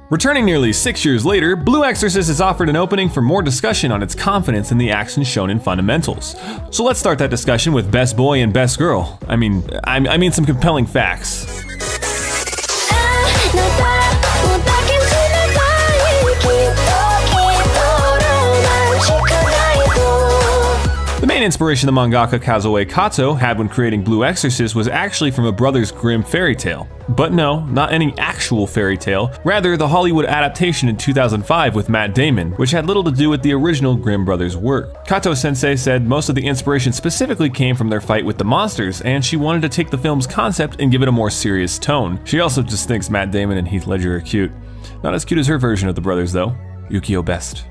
Returning nearly 6 years later, Blue Exorcist is offered an opening for more discussion on its confidence in the action shonen fundamentals. So let's start that discussion with Best Boy and Best Girl. I mean some compelling facts. The main inspiration the mangaka Kazuo Kato had when creating Blue Exorcist was actually from a Brothers Grimm fairy tale. But no, not any actual fairy tale, rather the Hollywood adaptation in 2005 with Matt Damon, which had little to do with the original Grimm brothers' work. Kato-sensei said most of the inspiration specifically came from their fight with the monsters, and she wanted to take the film's concept and give it a more serious tone. She also just thinks Matt Damon and Heath Ledger are cute. Not as cute as her version of the brothers though. Yukio best.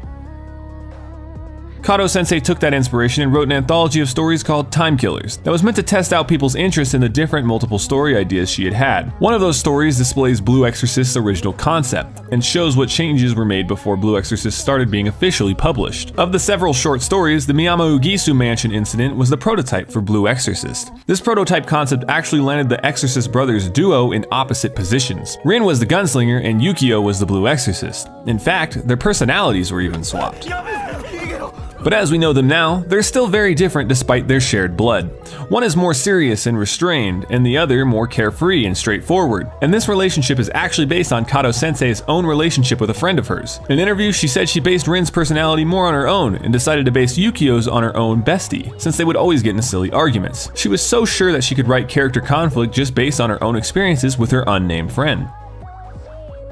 Kato-sensei took that inspiration and wrote an anthology of stories called Time Killers that was meant to test out people's interest in the different multiple story ideas she had had. One of those stories displays Blue Exorcist's original concept and shows what changes were made before Blue Exorcist started being officially published. Of the several short stories, the Miyama Ugisu Mansion incident was the prototype for Blue Exorcist. This prototype concept actually landed the Exorcist brothers duo in opposite positions. Rin was the gunslinger and Yukio was the Blue Exorcist. In fact, their personalities were even swapped. But as we know them now, they're still very different despite their shared blood. One is more serious and restrained, and the other more carefree and straightforward. And this relationship is actually based on Kato-sensei's own relationship with a friend of hers. In an interview, she said she based Rin's personality more on her own and decided to base Yukio's on her own bestie, since they would always get into silly arguments. She was so sure that she could write character conflict just based on her own experiences with her unnamed friend.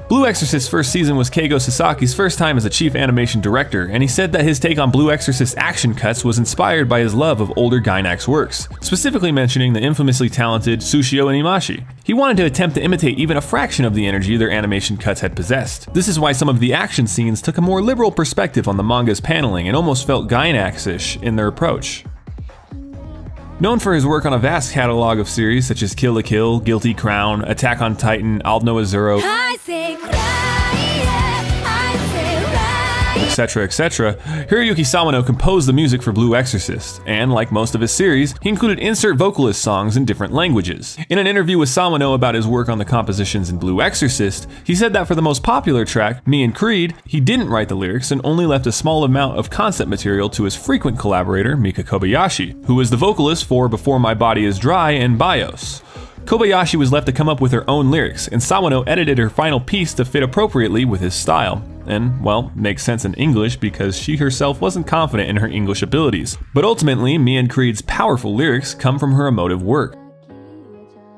Blue Exorcist's first season was Keigo Sasaki's first time as a chief animation director, and he said that his take on Blue Exorcist's action cuts was inspired by his love of older Gainax works, specifically mentioning the infamously talented Tsushio and Imashi. He wanted to attempt to imitate even a fraction of the energy their animation cuts had possessed. This is why some of the action scenes took a more liberal perspective on the manga's paneling and almost felt Gainax-ish in their approach. Known for his work on a vast catalog of series such as Kill la Kill, Guilty Crown, Attack on Titan, Aldno Azuro, etc., Hiroyuki Sawano composed the music for Blue Exorcist, and like most of his series, he included insert vocalist songs in different languages. In an interview with Sawano about his work on the compositions in Blue Exorcist, he said that for the most popular track, Me and Creed, he didn't write the lyrics and only left a small amount of concept material to his frequent collaborator, Mika Kobayashi, who was the vocalist for Before My Body Is Dry and BIOS. Kobayashi was left to come up with her own lyrics, and Sawano edited her final piece to fit appropriately with his style. And, well, makes sense in English because she herself wasn't confident in her English abilities. But ultimately, Me and Creed's powerful lyrics come from her emotive work.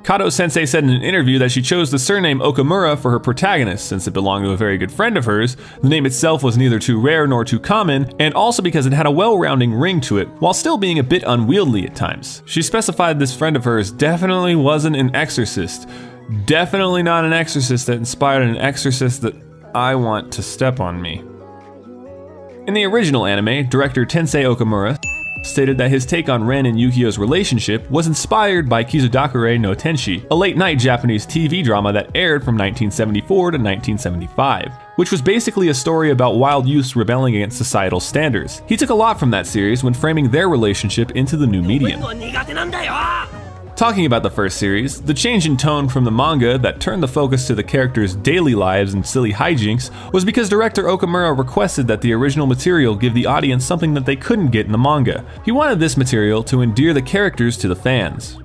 Kato-sensei said in an interview that she chose the surname Okamura for her protagonist since it belonged to a very good friend of hers, the name itself was neither too rare nor too common, and also because it had a well-rounding ring to it, while still being a bit unwieldy at times. She specified this friend of hers definitely wasn't an exorcist. Definitely not an exorcist that inspired an exorcist that I want to step on me. In the original anime, director Tensei Okamura stated that his take on Ren and Yukio's relationship was inspired by Kizudakure no Tenshi, a late-night Japanese TV drama that aired from 1974 to 1975, which was basically a story about wild youths rebelling against societal standards. He took a lot from that series when framing their relationship into the new medium. Talking about the first series, the change in tone from the manga that turned the focus to the characters' daily lives and silly hijinks was because director Okamura requested that the original material give the audience something that they couldn't get in the manga. He wanted this material to endear the characters to the fans.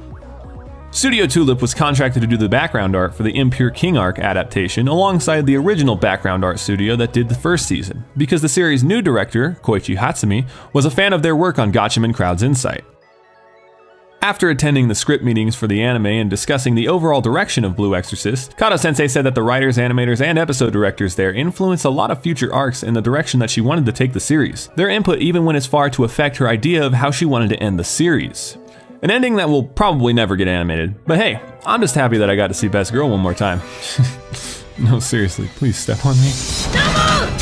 Studio Tulip was contracted to do the background art for the Impure King arc adaptation alongside the original background art studio that did the first season, because the series' new director, Koichi Hatsumi, was a fan of their work on Gatchaman Crowd's Insight. After attending the script meetings for the anime and discussing the overall direction of Blue Exorcist, Kato-sensei said that the writers, animators, and episode directors there influenced a lot of future arcs in the direction that she wanted to take the series. Their input even went as far to affect her idea of how she wanted to end the series. An ending that will probably never get animated, but hey, I'm just happy that I got to see Best Girl one more time. No, seriously, please step on me.